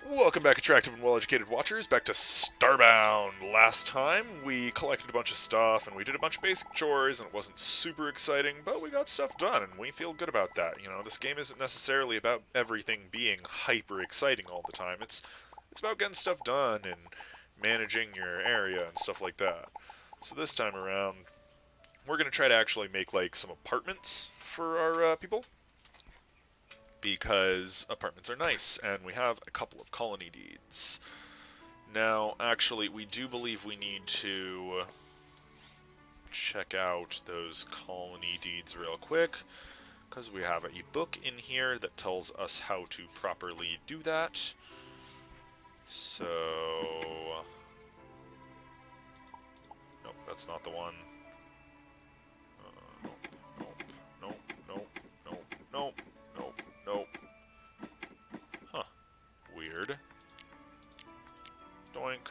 Welcome back, attractive and well-educated watchers, back to Starbound. Last time, we collected a bunch of stuff, and we did a bunch of basic chores, and it wasn't super exciting, but we got stuff done, and we feel good about that. You know, this game isn't necessarily about everything being hyper-exciting all the time. It's about getting stuff done and managing your area and stuff like that. So this time around, we're going to try to actually make, like, some apartments for our people, because apartments are nice, and we have a couple of colony deeds. Now, actually, we do believe we need to check out those colony deeds real quick, because we have a book in here that tells us how to properly do that. So... nope, that's not the one. Nope, nope, nope, nope, nope. Nope. Huh. Weird. Doink.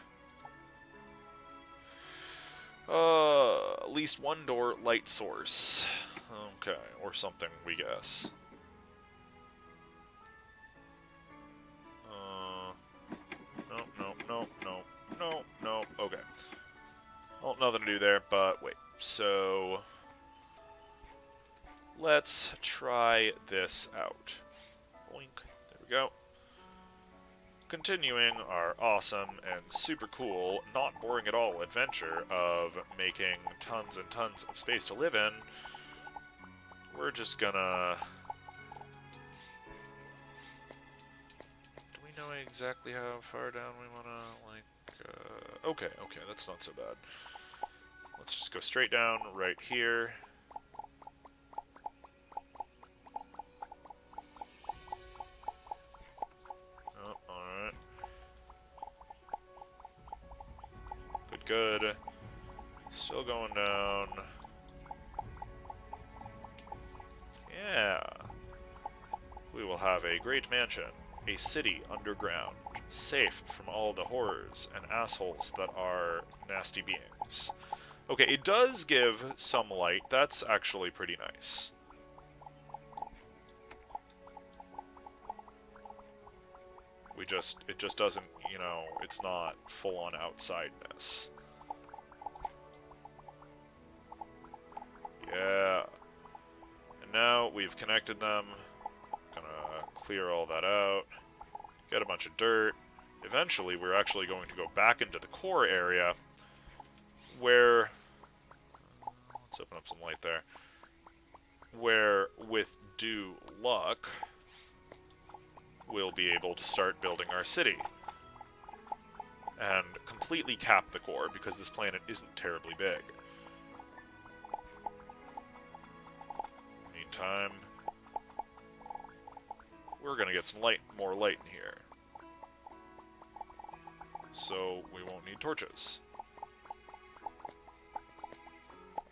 At least one door, light source. Okay, or something, we guess. Nope. Okay. Well, nothing to do there, but wait. So... let's try this out. Boink. There we go. Continuing our awesome and super cool, not boring at all adventure of making tons and tons of space to live in, we're just gonna... do we know exactly how far down we wanna, like... okay, that's not so bad. Let's just go straight down right here. Good. Still going down. Yeah. We will have a great mansion. A city underground. Safe from all the horrors and assholes that are nasty beings. Okay, it does give some light. That's actually pretty nice. It just doesn't, you know, it's not full-on outsideness. Yeah. And now we've connected them. Gonna clear all that out. Get a bunch of dirt. Eventually, we're actually going to go back into the core area where... let's open up some light there. Where, with due luck, we'll be able to start building our city. And completely cap the core, because this planet isn't terribly big. Meantime, we're gonna get some more light in here. So we won't need torches.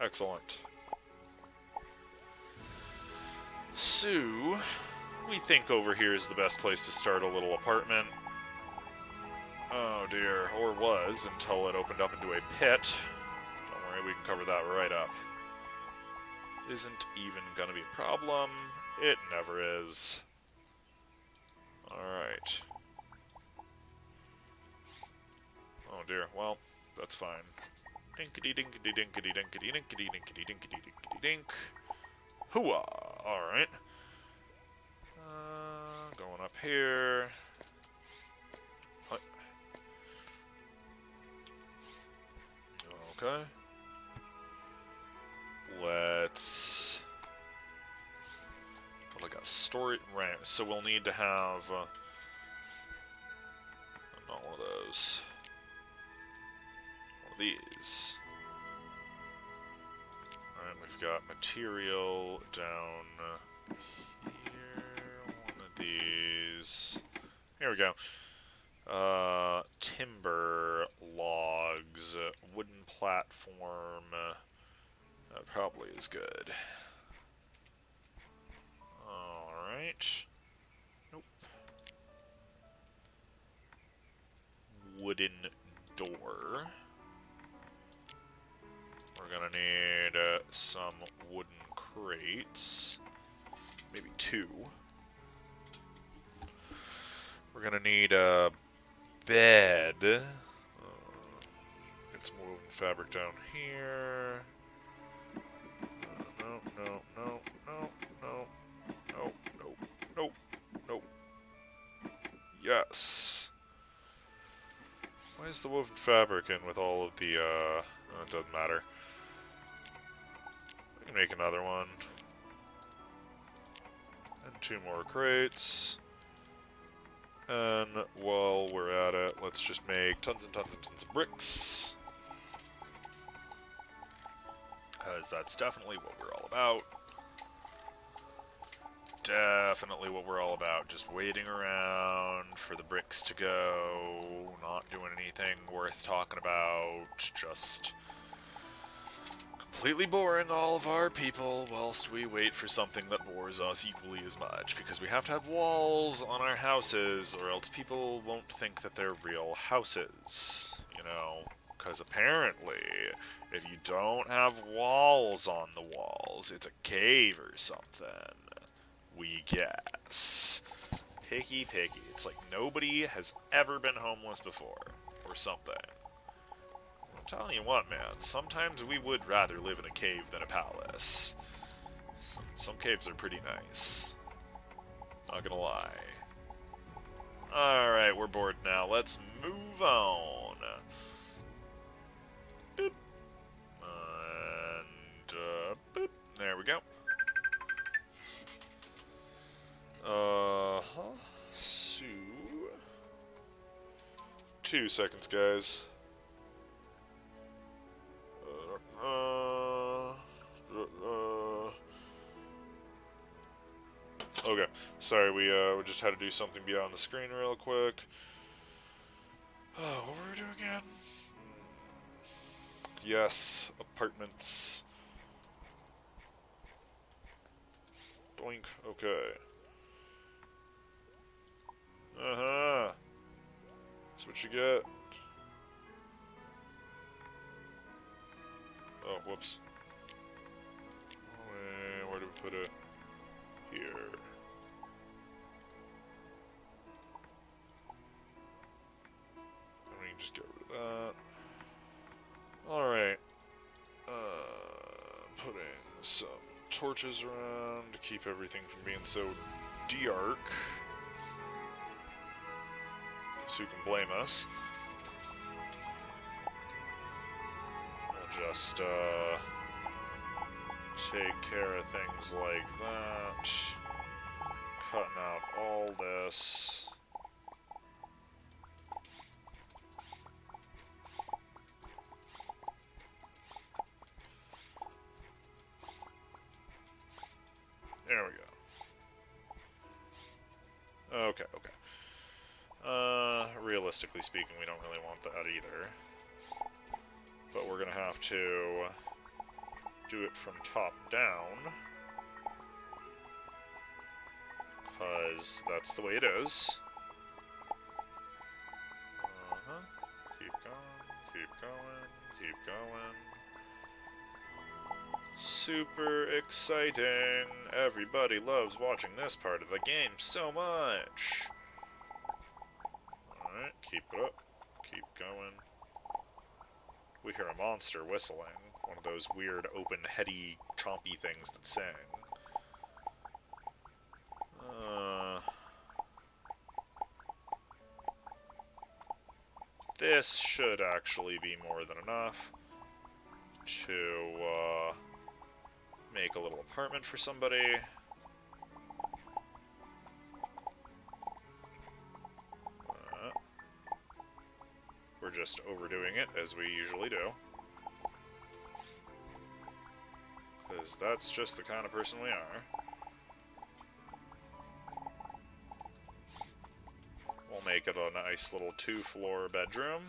Excellent. So, we think over here is the best place to start a little apartment. Oh dear, or was, until it opened up into a pit. Don't worry, we can cover that right up. Isn't even gonna be a problem. It never is. Alright. Oh dear, well, that's fine. Dinkity dinkity dinkity dinkity dinkity dinkity dinkity dinkity dink. Hooah! Alright. Going up here. What? Okay. Let's... what I got? Story... right, so we'll need to have... not one of those. One of these. Alright, we've got material down here. One of these. Here we go. Timber, logs, wooden platform. That probably is good. Alright. Nope. Wooden door. We're gonna need some wooden crates. Maybe two. We're gonna need a bed. Get some woven fabric down here. No, no, no, no, no, no, no, no, no. Yes. Why is the woven fabric in with all of the, oh, it doesn't matter. We can make another one. And 2 more crates. And while we're at it, let's just make tons and tons and tons of bricks. Because that's definitely what we're all about. Definitely what we're all about. Just waiting around for the bricks to go. Not doing anything worth talking about. Just completely boring all of our people whilst we wait for something that bores us equally as much. Because we have to have walls on our houses or else people won't think that they're real houses. You know? Because apparently, if you don't have walls on the walls, it's a cave or something. We guess. Picky. It's like nobody has ever been homeless before. Or something. I'm telling you what, man. Sometimes we would rather live in a cave than a palace. Some caves are pretty nice. Not gonna lie. Alright, we're bored now. Let's move on. Boop. And, boop. There we go. So... 2 seconds, guys. Okay, sorry, we just had to do something beyond the screen real quick. What were we doing again? Yes, apartments. Doink, okay. Uh-huh. That's what you get. Oh, whoops. Where do we put it? Here. And we can just get rid of that. Alright. Putting some torches around to keep everything from being so dark. So who can blame us? We'll just, take care of things like that. Cutting out all this. There we go. Okay. Realistically speaking, we don't really want that either. But we're gonna have to do it from top down. Because that's the way it is. Keep going. Super exciting. Everybody loves watching this part of the game so much. Alright, keep it up. Keep going. We hear a monster whistling. One of those weird, open, heady, chompy things that sing. This should actually be more than enough to make a little apartment for somebody. We're just overdoing it, as we usually do. Because that's just the kind of person we are. We'll make it a nice little 2-floor bedroom.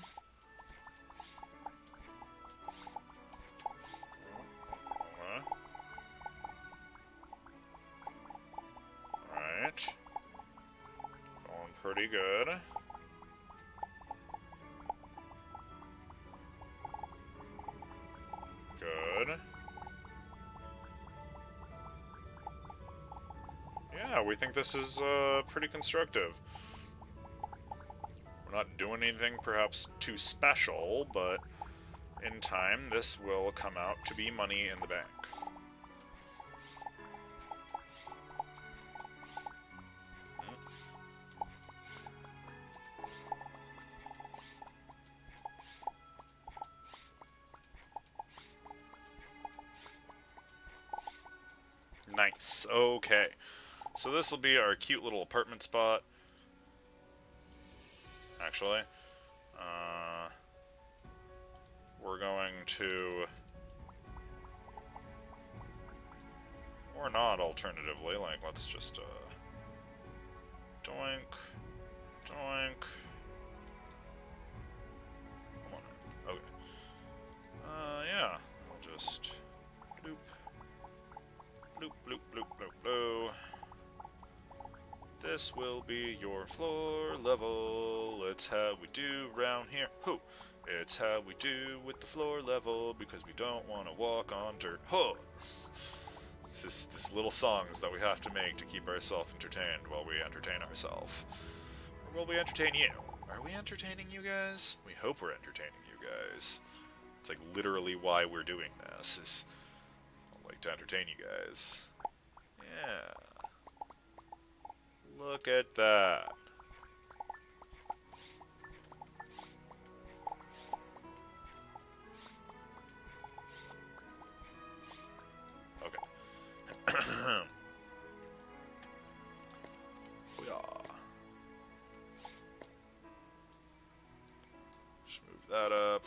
Alright. Going pretty good. Good. Yeah, we think this is pretty constructive. not doing anything perhaps too special, but in time this will come out to be money in the bank. Nice. Okay. So this will be our cute little apartment spot. Actually, we're going to, or not alternatively, like, let's just, doink, doink. Come on. Okay. Yeah. I'll just bloop. Bloop, bloop, bloop, bloop, bloop. This will be your floor level. It's how we do round here. Hoo! It's how we do with the floor level because we don't want to walk on dirt. Ho! It's just these little songs that we have to make to keep ourselves entertained while we entertain ourselves. Or will we entertain you? Are we entertaining you guys? We hope we're entertaining you guys. It's like literally why we're doing this. Is I like to entertain you guys. Yeah. Look at that. Okay. Yeah. Just move that up.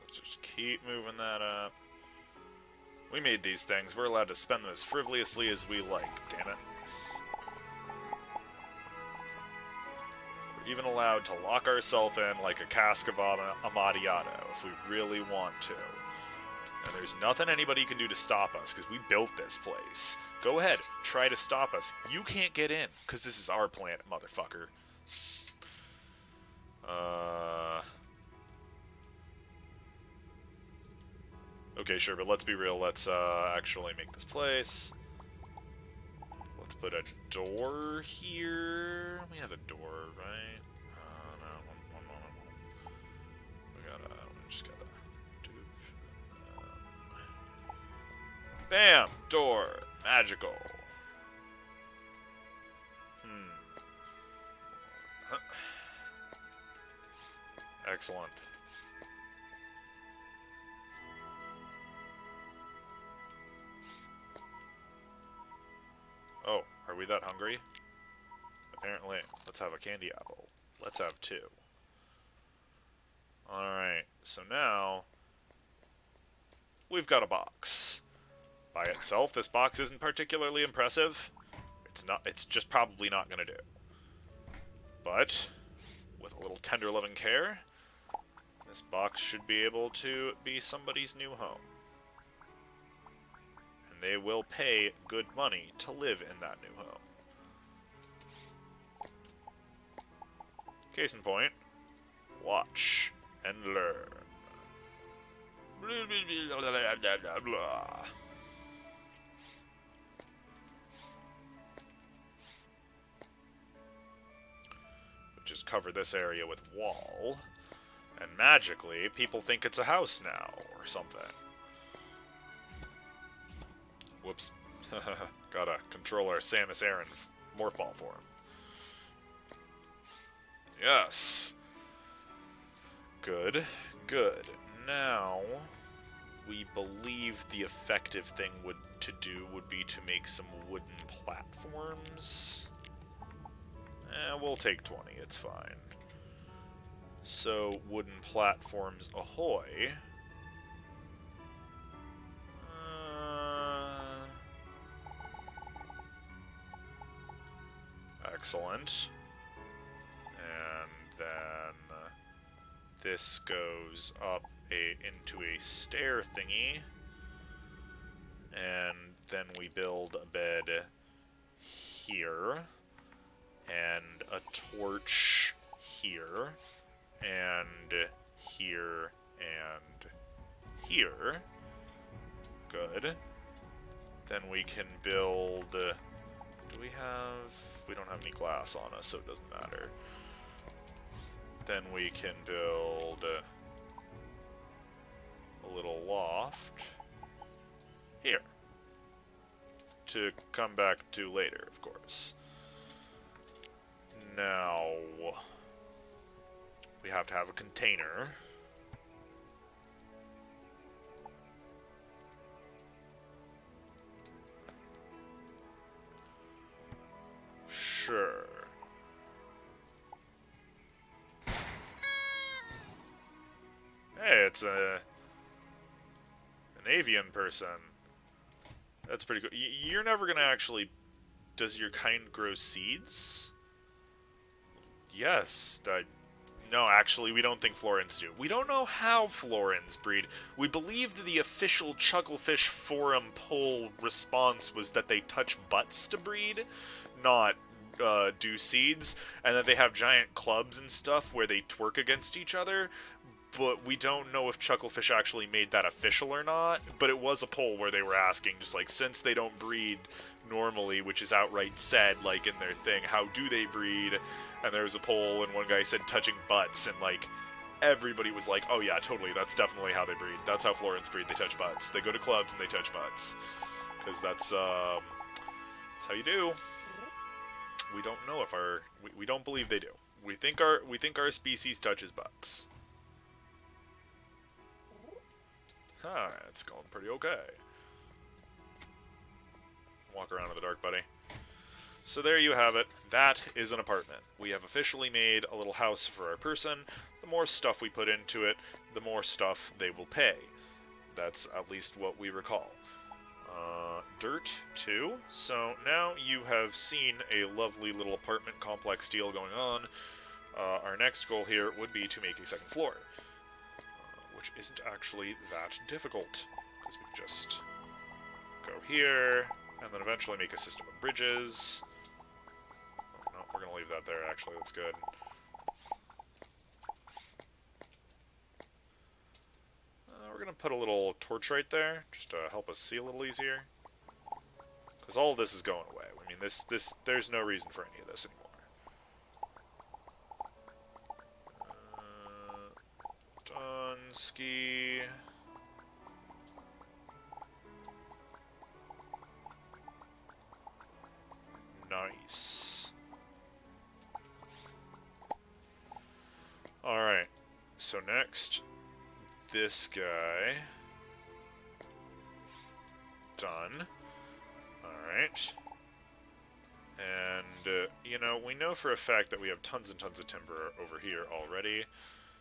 Let's just keep moving that up. We made these things. We're allowed to spend them as frivolously as we like, damn it. We're even allowed to lock ourselves in like a cask of Amontillado if we really want to. And there's nothing anybody can do to stop us, because we built this place. Go ahead, try to stop us. You can't get in, because this is our planet, motherfucker. Okay, sure, but let's be real. Let's actually make this place. Let's put a door here. We have a door, right? No, one moment. We just gotta do. Bam! Door. Magical. Excellent. Oh, are we that hungry? Apparently. Let's have a candy apple. Let's have 2. Alright, so now we've got a box. By itself, this box isn't particularly impressive. It's just probably not gonna do. But with a little tender loving care, this box should be able to be somebody's new home. They will pay good money to live in that new home. Case in point, watch and learn. We just cover this area with wall, and magically people think it's a house now, or something. Whoops. Gotta control our Samus Aran morph ball form. Yes. Good. Good. Now, we believe the effective thing to do would be to make some wooden platforms. We'll take 20. It's fine. So, wooden platforms ahoy. Excellent. And then this goes up into a stair thingy. And then we build a bed here. And a torch here. And here. And here. Good. Then we can build Do we have... We don't have any glass on us, so it doesn't matter. Then we can build a little loft here to come back to later, of course. Now, we have to have a container. Sure. Hey, it's an avian person. That's pretty cool. You're never gonna actually... Does your kind grow seeds? Yes. No, actually, we don't think Florins do. We don't know how Florins breed. We believe the official Chucklefish Forum poll response was that they touch butts to breed, not do seeds, and that they have giant clubs and stuff where they twerk against each other. But we don't know if Chucklefish actually made that official or not. But it was a poll where they were asking, just like, since they don't breed normally, which is outright said, like, in their thing, how do they breed? And there was a poll, and one guy said touching butts, and, like, everybody was like, oh yeah, totally, that's definitely how they breed. That's how Florins breed, they touch butts. They go to clubs and they touch butts. Because that's how you do. We don't know if our... We don't believe they do. We think our species touches butts. Huh, it's going pretty okay. Walk around in the dark, buddy. So there you have it. That is an apartment. We have officially made a little house for our person. The more stuff we put into it, the more stuff they will pay. That's at least what we recall. Dirt, too. So now you have seen a lovely little apartment complex deal going on. Our next goal here would be to make a second floor. Which isn't actually that difficult. Because we can just go here, and then eventually make a system of bridges. Oh, no, we're going to leave that there, actually. That's good. We're going to put a little torch right there, just to help us see a little easier. Because all of this is going away. I mean, there's no reason for any of this anymore. Ski. Nice. Alright. So next, this guy. Done. Alright. And, you know, we know for a fact that we have tons and tons of timber over here already.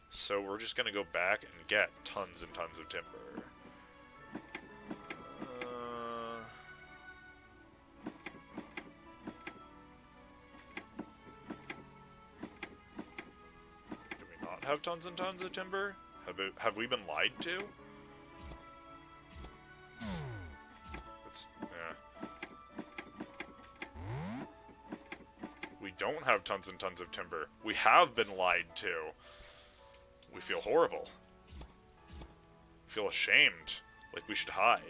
So we're just going to go back and get tons and tons of timber. Do we not have tons and tons of timber? Have we been lied to? Yeah. We don't have tons and tons of timber. We have been lied to. We feel horrible. We feel ashamed. Like we should hide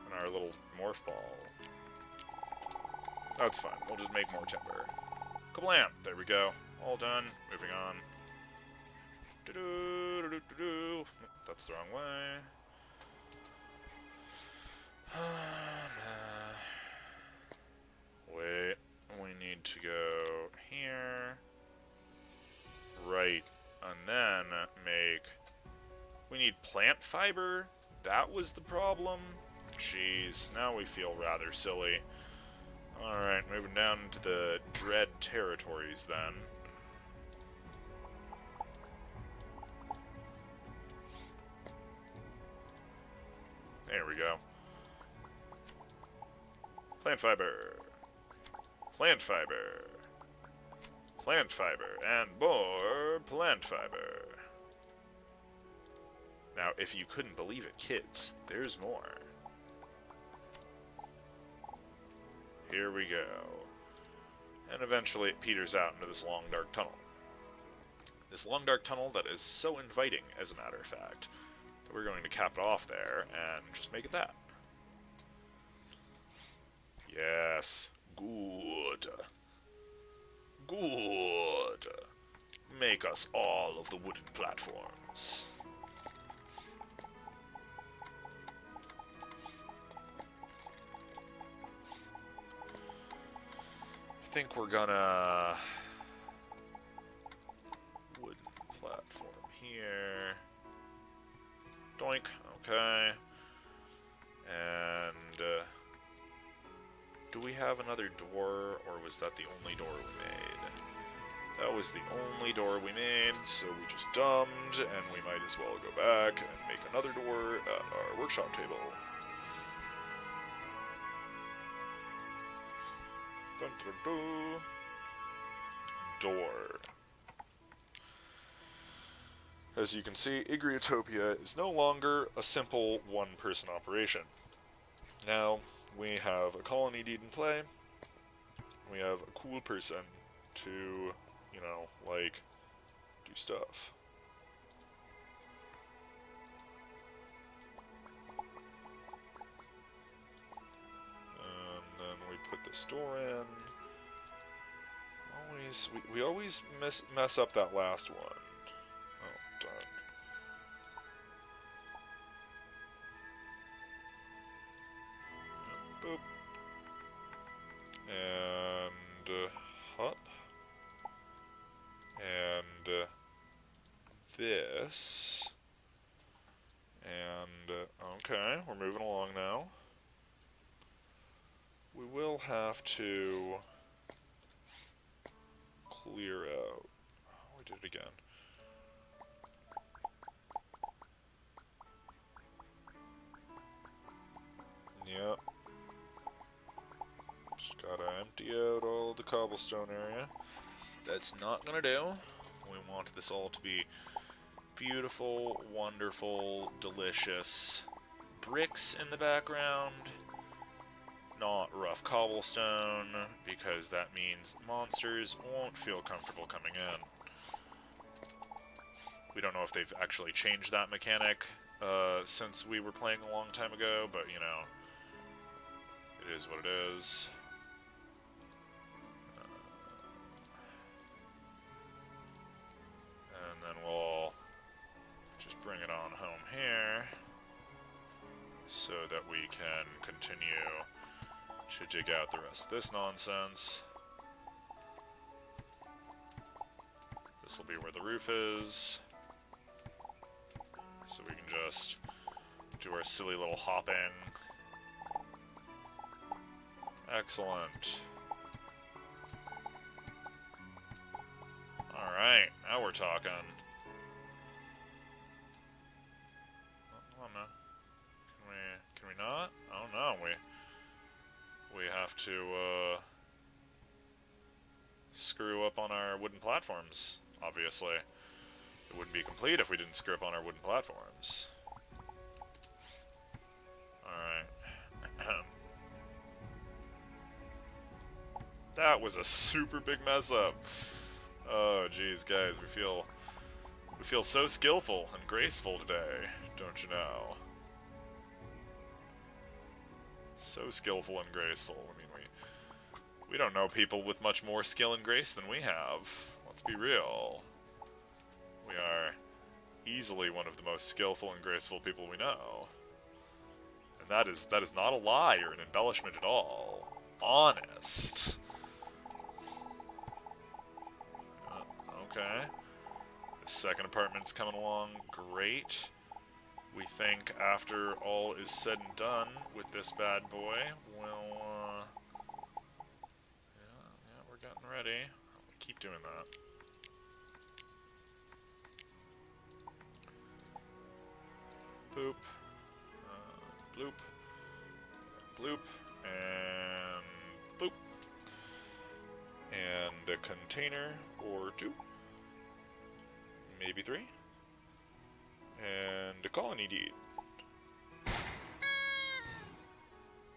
in our little morph ball. That's fine. We'll just make more timber. Kablam! There we go. All done. Moving on. Do-do-do-do-do-do. That's the wrong way. Wait. We need to go here. Right. And then make... We need plant fiber? That was the problem? Jeez, now we feel rather silly. Alright, moving down to the dread territories then. There we go. Plant fiber. Plant fiber. Plant fiber, and more plant fiber. Now, if you couldn't believe it, kids, there's more. Here we go. And eventually it peters out into this long, dark tunnel. This long, dark tunnel that is so inviting, as a matter of fact, that we're going to cap it off there and just make it that. Yes. Good. Good. Make us all of the wooden platforms. I think we're gonna... wooden platform here. Doink. Okay. And... do we have another door, or was that the only door we made? That was the only door we made, so we just dumbed, and we might as well go back and make another door at our workshop table. Dun, dun, dun. Door. As you can see, Igriatopia is no longer a simple one-person operation. Now, we have a colony deed in play. We have a cool person to, you know, like, do stuff. And then we put this door in. We always mess up that last one. Oh, darn. Boop. And hop. And this. And okay, we're moving along now. We will have to clear out. Oh, we did it again. Yep. Just gotta empty out all the cobblestone area. That's not gonna do. We want this all to be beautiful, wonderful, delicious bricks in the background. Not rough cobblestone, because that means monsters won't feel comfortable coming in. We don't know if they've actually changed that mechanic since we were playing a long time ago, but you know, it is what it is. And then we'll just bring it on home here so that we can continue to dig out the rest of this nonsense. This will be where the roof is. So we can just do our silly little hopping. Excellent. Alright, now we're talking. Oh, no. Can we not? Oh no, we have to screw up on our wooden platforms, obviously. It wouldn't be complete if we didn't screw up on our wooden platforms. Alright. That was a super big mess up. Oh geez, guys, we feel so skillful and graceful today, don't you know? So skillful and graceful. I mean, we don't know people with much more skill and grace than we have. Let's be real. We are easily one of the most skillful and graceful people we know. And that is not a lie or an embellishment at all. Honest. Okay. The second apartment's coming along great. We think after all is said and done with this bad boy, we'll, yeah, we're getting ready. We keep doing that. Boop. Bloop. Bloop. And boop. And a container or two. Maybe three. And a colony deed.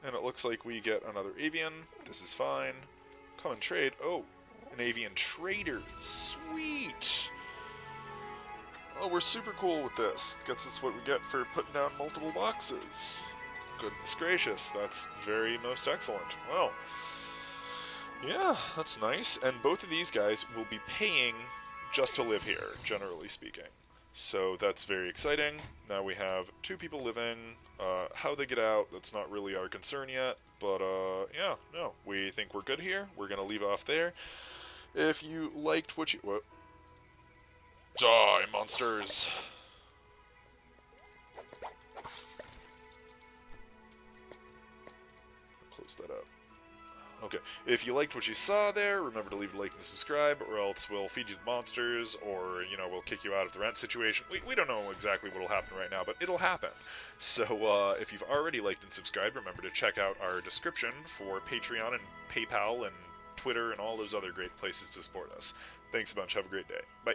And it looks like we get another avian. This is fine. Come and trade. Oh, an avian trader. Sweet! Oh, we're super cool with this. Guess that's what we get for putting down multiple boxes. Goodness gracious, that's very most excellent. Well, Yeah, that's nice. And both of these guys will be paying just to live here, generally speaking. So that's very exciting. Now we have two people living. How they get out, that's not really our concern yet. But yeah, no, we think we're good here. We're gonna leave off there. If you liked what you... What? Die, monsters! Close that up. Okay, if you liked what you saw there, remember to leave a like and subscribe, or else we'll feed you the monsters, or, you know, we'll kick you out of the rent situation. We don't know exactly what will happen right now, but it'll happen. So, if you've already liked and subscribed, remember to check out our description for Patreon and PayPal and Twitter and all those other great places to support us. Thanks a bunch. Have a great day. Bye.